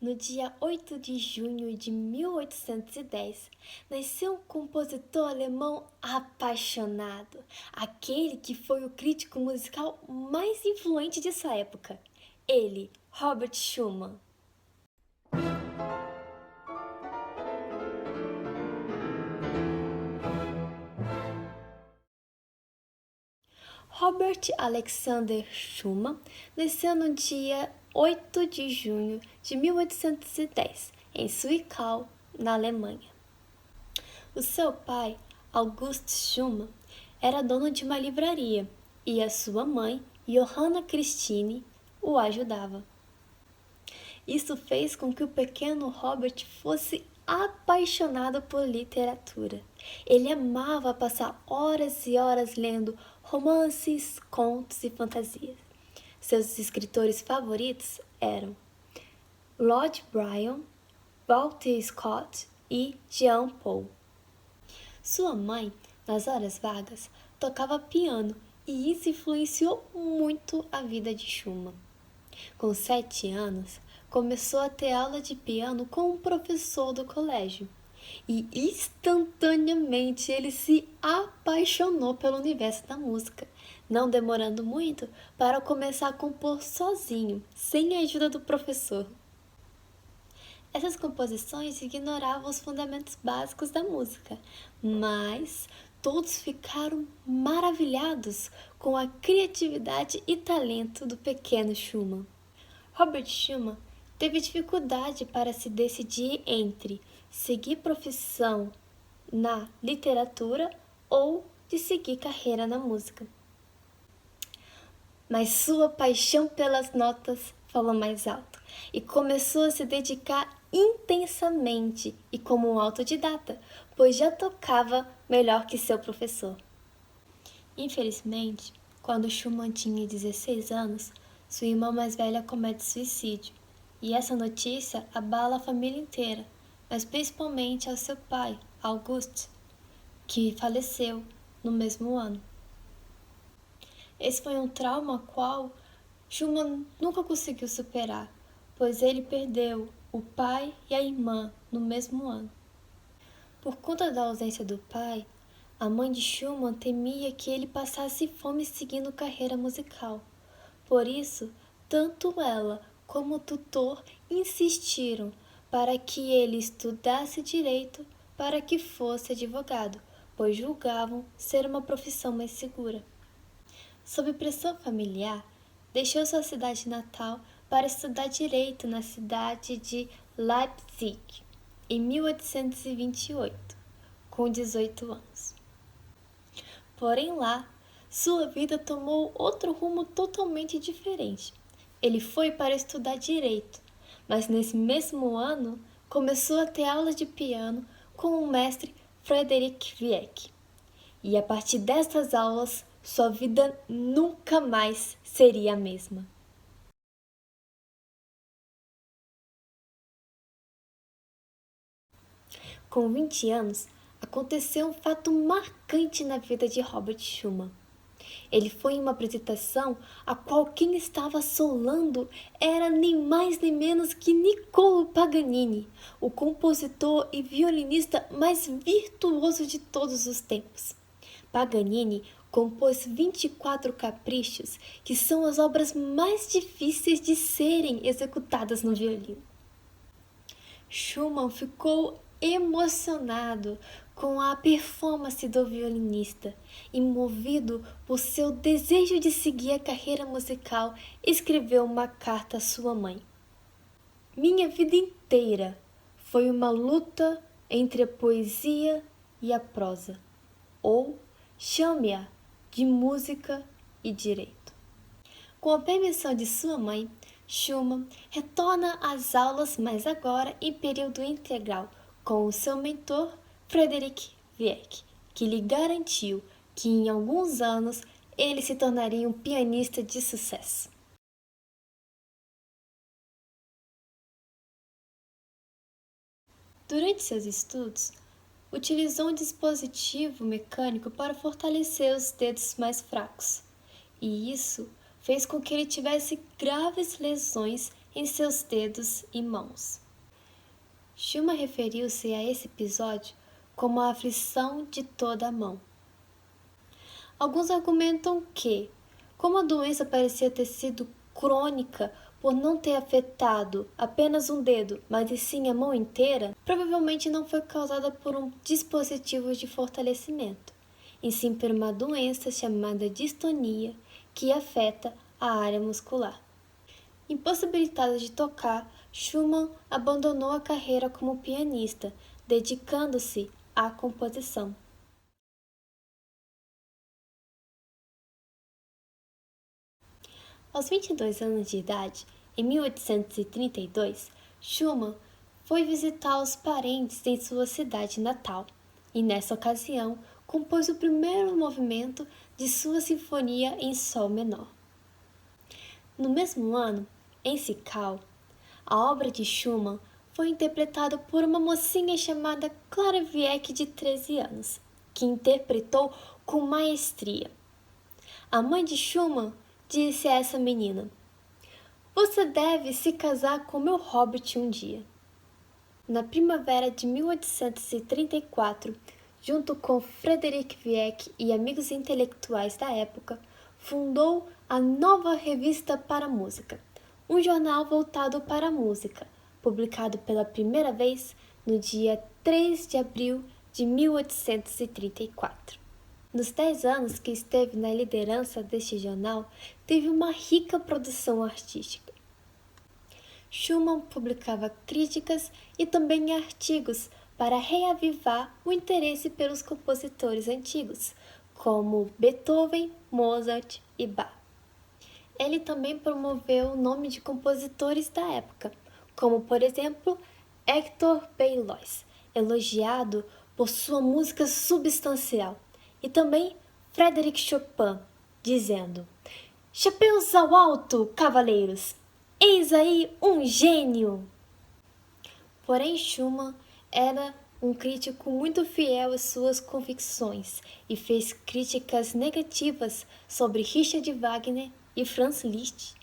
No dia 8 de junho de 1810, nasceu um compositor alemão apaixonado, aquele que foi o crítico musical mais influente de sua época. Ele, Robert Schumann. Robert Alexander Schumann nasceu no dia 8 de junho de 1810, em Zwickau, na Alemanha. O seu pai, August Schumann, era dono de uma livraria e a sua mãe, Johanna Christine, o ajudava. Isso fez com que o pequeno Robert fosse apaixonado por literatura. Ele amava passar horas e horas lendo romances, contos e fantasias. Seus escritores favoritos eram Lord Byron, Walter Scott e Jean Paul. Sua mãe, nas horas vagas, tocava piano e isso influenciou muito a vida de Schumann. Com 7 anos, começou a ter aula de piano com um professor do colégio e instantaneamente ele se apaixonou pelo universo da música, não demorando muito para começar a compor sozinho, sem a ajuda do professor. Essas composições ignoravam os fundamentos básicos da música, mas todos ficaram maravilhados com a criatividade e talento do pequeno Schumann. Robert Schumann teve dificuldade para se decidir entre seguir profissão na literatura ou de seguir carreira na música. Mas sua paixão pelas notas falou mais alto e começou a se dedicar intensamente e como um autodidata, pois já tocava melhor que seu professor. Infelizmente, quando Schumann tinha 16 anos, sua irmã mais velha comete suicídio, e essa notícia abala a família inteira, mas principalmente ao seu pai, August, que faleceu no mesmo ano. Esse foi um trauma qual Schumann nunca conseguiu superar, pois ele perdeu o pai e a irmã no mesmo ano. Por conta da ausência do pai, a mãe de Schumann temia que ele passasse fome seguindo carreira musical. Por isso, tanto ela como o tutor insistiram para que ele estudasse direito para que fosse advogado, pois julgavam ser uma profissão mais segura. Sob pressão familiar, deixou sua cidade natal para estudar direito na cidade de Leipzig, em 1828, com 18 anos. Porém lá, sua vida tomou outro rumo totalmente diferente. Ele foi para estudar direito, mas nesse mesmo ano começou a ter aulas de piano com o mestre Frederick Wieck. E a partir destas aulas, sua vida nunca mais seria a mesma. Com 20 anos, aconteceu um fato marcante na vida de Robert Schumann. Ele foi em uma apresentação a qual quem estava solando era nem mais nem menos que Niccolò Paganini, o compositor e violinista mais virtuoso de todos os tempos. Paganini compôs 24 caprichos, que são as obras mais difíceis de serem executadas no violino. Schumann ficou emocionado com a performance do violinista e, movido por seu desejo de seguir a carreira musical, escreveu uma carta à sua mãe. Minha vida inteira foi uma luta entre a poesia e a prosa, ou chame-a de música e direito. Com a permissão de sua mãe, Schumann retorna às aulas, mas agora em período integral, com o seu mentor Frederick Wieck, que lhe garantiu que em alguns anos ele se tornaria um pianista de sucesso. Durante seus estudos, utilizou um dispositivo mecânico para fortalecer os dedos mais fracos, e isso fez com que ele tivesse graves lesões em seus dedos e mãos. Schumann referiu-se a esse episódio como a aflição de toda a mão. Alguns argumentam que, como a doença parecia ter sido crônica por não ter afetado apenas um dedo, mas e sim a mão inteira, provavelmente não foi causada por um dispositivo de fortalecimento, e sim por uma doença chamada distonia, que afeta a área muscular. Impossibilitado de tocar, Schumann abandonou a carreira como pianista, dedicando-se à composição. Aos 22 anos de idade, em 1832, Schumann foi visitar os parentes em sua cidade natal e, nessa ocasião, compôs o primeiro movimento de sua sinfonia em sol menor. No mesmo ano, em Zwickau, a obra de Schumann foi interpretada por uma mocinha chamada Clara Wieck, de 13 anos, que interpretou com maestria. A mãe de Schumann disse a essa menina: "Você deve se casar com meu Robert um dia." Na primavera de 1834, junto com Frederick Wieck e amigos intelectuais da época, fundou a Nova Revista para a Música, um jornal voltado para a música, publicado pela primeira vez no dia 3 de abril de 1834. Nos 10 anos que esteve na liderança deste jornal, teve uma rica produção artística. Schumann publicava críticas e também artigos para reavivar o interesse pelos compositores antigos, como Beethoven, Mozart e Bach. Ele também promoveu o nome de compositores da época, como, por exemplo, Hector Berlioz, elogiado por sua música substancial, e também Frédéric Chopin, dizendo: "Chapéus ao alto, cavaleiros! Eis aí um gênio!" Porém, Schumann era um crítico muito fiel às suas convicções e fez críticas negativas sobre Richard Wagner e Franz Liszt.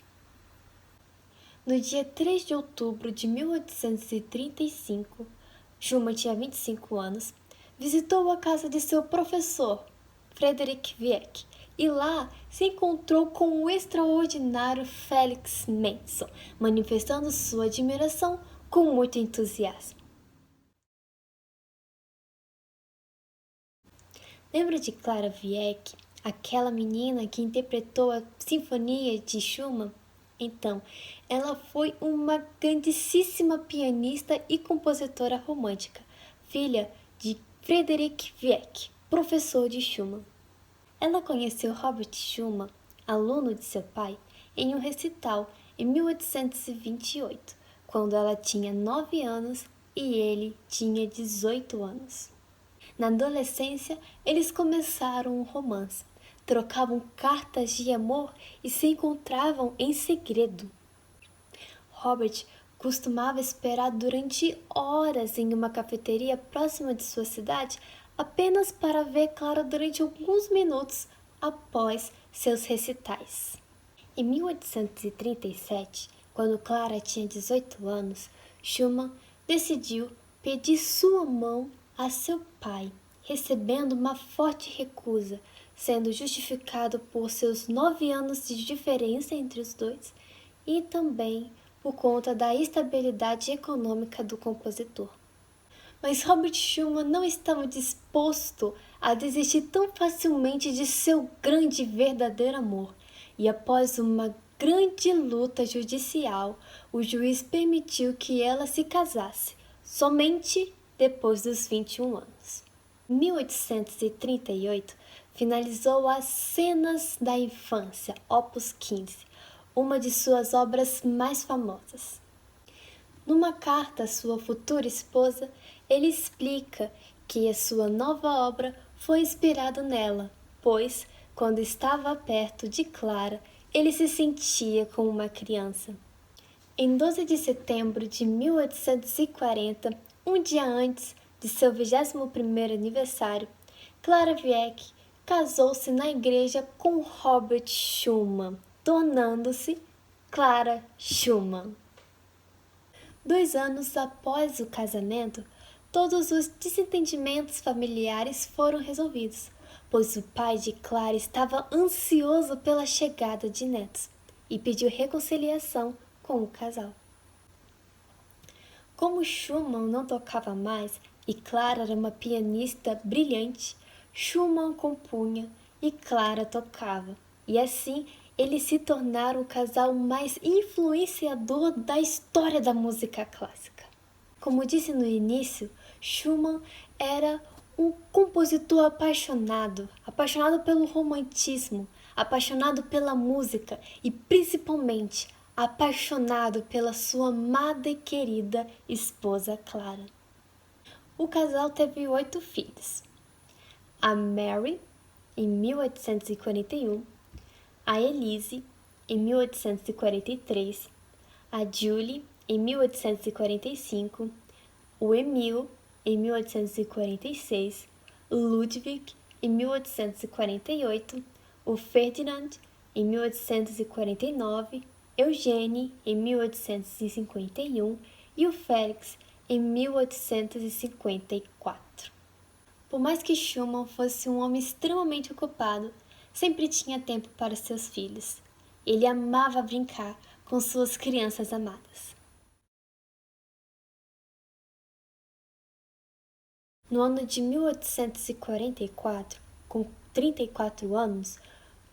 No dia 3 de outubro de 1835, Schumann tinha 25 anos, visitou a casa de seu professor, Frederick Wieck, e lá se encontrou com o extraordinário Felix Mendelssohn, manifestando sua admiração com muito entusiasmo. Lembra de Clara Wieck, aquela menina que interpretou a Sinfonia de Schumann? Então, ela foi uma grandíssima pianista e compositora romântica, filha de Frederick Wieck, professor de Schumann. Ela conheceu Robert Schumann, aluno de seu pai, em um recital em 1828, quando ela tinha 9 anos e ele tinha 18 anos. Na adolescência, eles começaram um romance, trocavam cartas de amor e se encontravam em segredo. Robert costumava esperar durante horas em uma cafeteria próxima de sua cidade apenas para ver Clara durante alguns minutos após seus recitais. Em 1837, quando Clara tinha 18 anos, Schumann decidiu pedir sua mão a seu pai, recebendo uma forte recusa, sendo justificado por seus 9 anos de diferença entre os dois e também por conta da estabilidade econômica do compositor. Mas Robert Schumann não estava disposto a desistir tão facilmente de seu grande e verdadeiro amor, e após uma grande luta judicial, o juiz permitiu que ela se casasse, somente depois dos 21 anos. Em 1838, finalizou As Cenas da Infância, Opus 15, uma de suas obras mais famosas. Numa carta à sua futura esposa, ele explica que a sua nova obra foi inspirada nela, pois, quando estava perto de Clara, ele se sentia como uma criança. Em 12 de setembro de 1840, um dia antes de seu 21º aniversário, Clara Wieck casou-se na igreja com Robert Schumann, tornando-se Clara Schumann. 2 anos após o casamento, todos os desentendimentos familiares foram resolvidos, pois o pai de Clara estava ansioso pela chegada de netos e pediu reconciliação com o casal. Como Schumann não tocava mais e Clara era uma pianista brilhante, Schumann compunha e Clara tocava, e assim eles se tornaram o casal mais influenciador da história da música clássica. Como disse no início, Schumann era um compositor apaixonado pelo romantismo, apaixonado pela música e principalmente apaixonado pela sua amada e querida esposa Clara. O casal teve 8 filhos. A Mary, em 1841, a Elise, em 1843, a Julie, em 1845, o Emil, em 1846, o Ludwig, em 1848, o Ferdinand, em 1849, Eugênie, em 1851 e o Félix, em 1854. Por mais que Schumann fosse um homem extremamente ocupado, sempre tinha tempo para seus filhos. Ele amava brincar com suas crianças amadas. No ano de 1844, com 34 anos,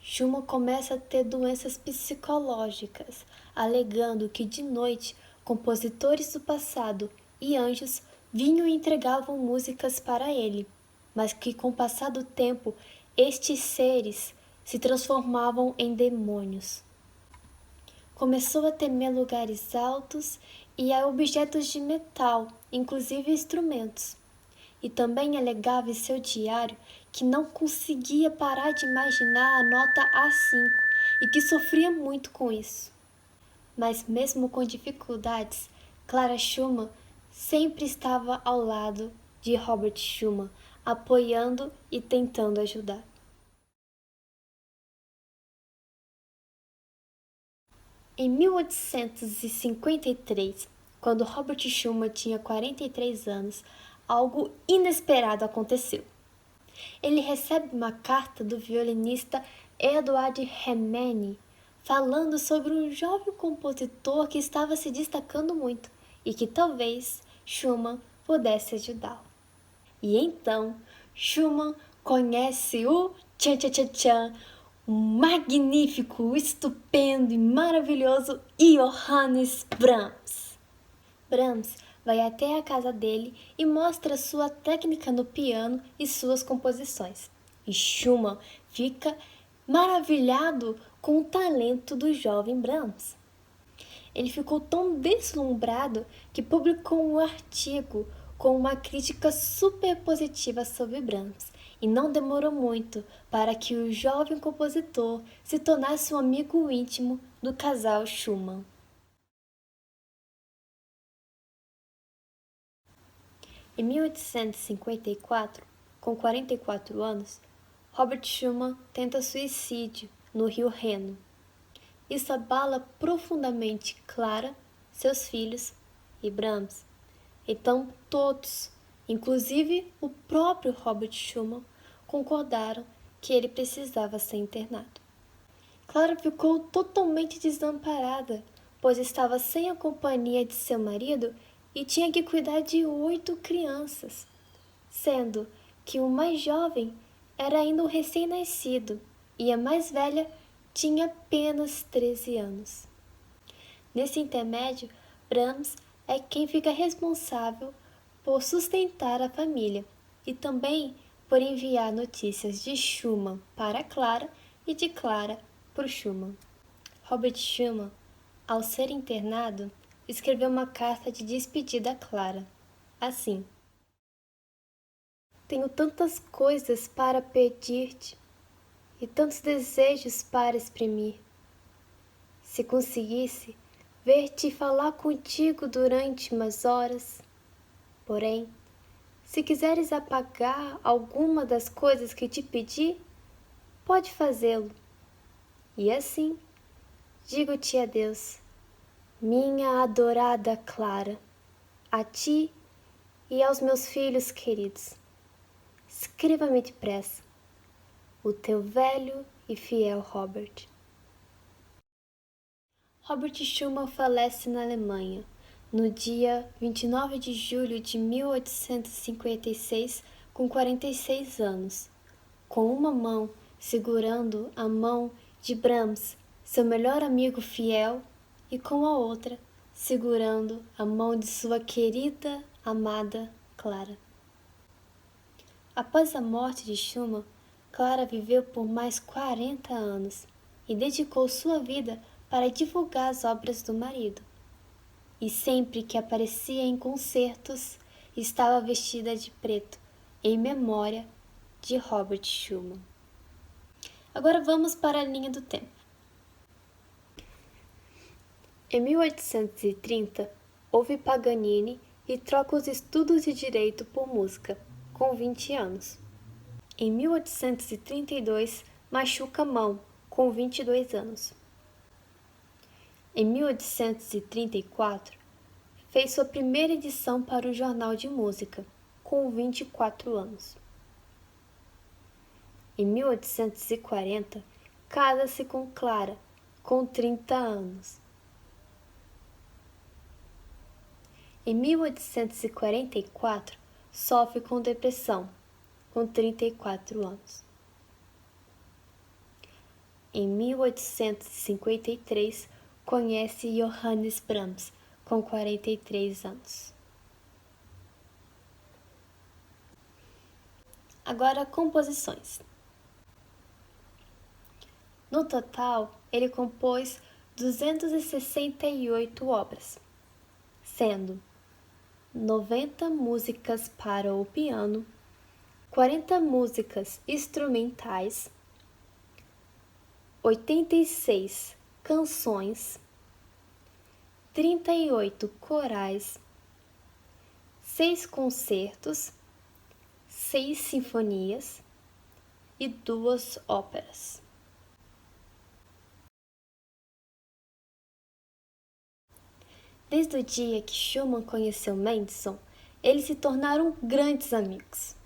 Schumann começa a ter doenças psicológicas, alegando que de noite compositores do passado e anjos vinham e entregavam músicas para ele, mas que com o passar do tempo estes seres se transformavam em demônios. Começou a temer lugares altos e a objetos de metal, inclusive instrumentos. E também alegava em seu diário que não conseguia parar de imaginar a nota A5 e que sofria muito com isso. Mas mesmo com dificuldades, Clara Schumann sempre estava ao lado de Robert Schumann, apoiando e tentando ajudar. Em 1853, quando Robert Schumann tinha 43 anos, algo inesperado aconteceu. Ele recebe uma carta do violinista Eduard Hemeni, falando sobre um jovem compositor que estava se destacando muito e que talvez Schumann pudesse ajudá-lo. E então, Schumann conhece o tchan, o magnífico, o estupendo e maravilhoso Johannes Brahms. Brahms vai até a casa dele e mostra sua técnica no piano e suas composições. E Schumann fica maravilhado com o talento do jovem Brahms. Ele ficou tão deslumbrado que publicou um artigo com uma crítica super positiva sobre Brahms, e não demorou muito para que o jovem compositor se tornasse um amigo íntimo do casal Schumann. Em 1854, com 44 anos, Robert Schumann tenta suicídio no rio Reno. Isso abala profundamente Clara, seus filhos e Brahms. Então todos, inclusive o próprio Robert Schumann, concordaram que ele precisava ser internado. Clara ficou totalmente desamparada, pois estava sem a companhia de seu marido e tinha que cuidar de 8 crianças, sendo que o mais jovem era ainda um recém-nascido e a mais velha tinha apenas 13 anos. Nesse intermédio, Brahms é quem fica responsável por sustentar a família e também por enviar notícias de Schumann para Clara e de Clara por Schumann. Robert Schumann, ao ser internado, escreveu uma carta de despedida a Clara, assim: Tenho tantas coisas para pedir-te e tantos desejos para exprimir. Se conseguisse ver-te e falar contigo durante umas horas. Porém, se quiseres apagar alguma das coisas que te pedi, pode fazê-lo. E assim, digo-te adeus, minha adorada Clara, a ti e aos meus filhos queridos, escreva-me depressa, o teu velho e fiel Robert. Robert Schumann falece na Alemanha, no dia 29 de julho de 1856, com 46 anos, com uma mão segurando a mão de Brahms, seu melhor amigo fiel, e com a outra segurando a mão de sua querida, amada Clara. Após a morte de Schumann, Clara viveu por mais 40 anos e dedicou sua vida para divulgar as obras do marido. E sempre que aparecia em concertos, estava vestida de preto, em memória de Robert Schumann. Agora vamos para a linha do tempo. Em 1830, houve Paganini e troca os estudos de direito por música, com 20 anos. Em 1832, machuca a mão, com 22 anos. Em 1834, fez sua primeira edição para o Jornal de Música, com 24 anos. Em 1840, casa-se com Clara, com 30 anos. Em 1844, sofre com depressão, com 34 anos. Em 1853, conhece Johannes Brahms, com 43 anos. Agora, composições. No total, ele compôs 268 obras, sendo 90 músicas para o piano, 40 músicas instrumentais, 86 canções, 38 corais, 6 concertos, 6 sinfonias e 2 óperas. Desde o dia que Schumann conheceu Mendelssohn, eles se tornaram grandes amigos.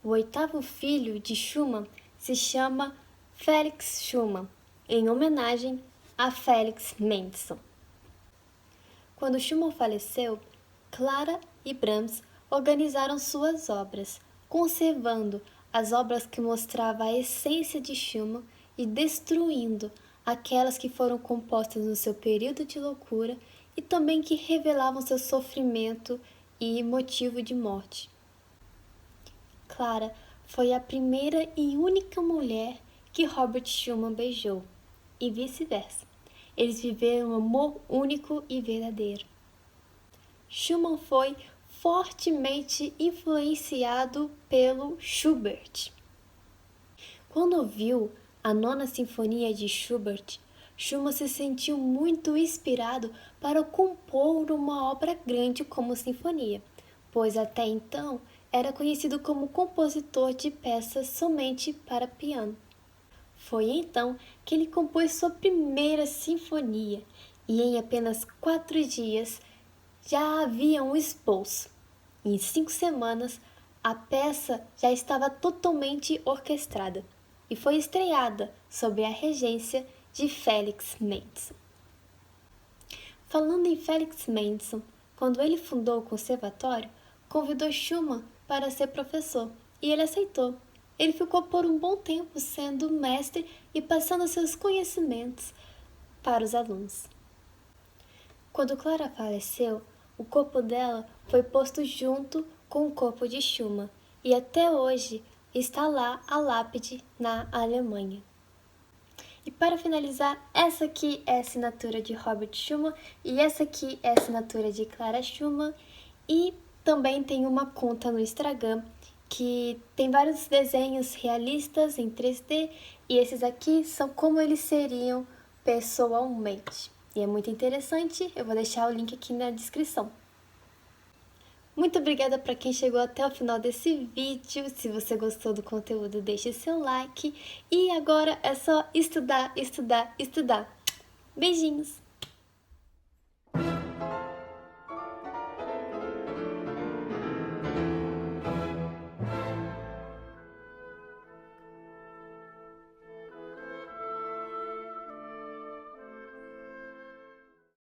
O 8º filho de Schumann se chama Felix Schumann, em homenagem a Felix Mendelssohn. Quando Schumann faleceu, Clara e Brahms organizaram suas obras, conservando as obras que mostravam a essência de Schumann e destruindo aquelas que foram compostas no seu período de loucura e também que revelavam seu sofrimento e motivo de morte. Clara foi a primeira e única mulher que Robert Schumann beijou, e vice-versa. Eles viveram um amor único e verdadeiro. Schumann foi fortemente influenciado pelo Schubert. Quando ouviu a 9ª Sinfonia de Schubert, Schumann se sentiu muito inspirado para compor uma obra grande como sinfonia, pois até então era conhecido como compositor de peças somente para piano. Foi então que ele compôs sua primeira sinfonia, e em apenas 4 dias já havia um esboço. Em 5 semanas, a peça já estava totalmente orquestrada e foi estreada sob a regência de Felix Mendelssohn. Falando em Felix Mendelssohn, quando ele fundou o conservatório, convidou Schumann para ser professor e ele aceitou. Ele ficou por um bom tempo sendo mestre e passando seus conhecimentos para os alunos. Quando Clara faleceu, o corpo dela foi posto junto com o corpo de Schumann e até hoje está lá a lápide na Alemanha. E para finalizar, essa aqui é a assinatura de Robert Schumann e essa aqui é a assinatura de Clara Schumann, e também tem uma conta no Instagram que tem vários desenhos realistas em 3D, e esses aqui são como eles seriam pessoalmente. E é muito interessante, eu vou deixar o link aqui na descrição. Muito obrigada para quem chegou até o final desse vídeo. Se você gostou do conteúdo, deixe seu like. E agora é só estudar, estudar, estudar. Beijinhos!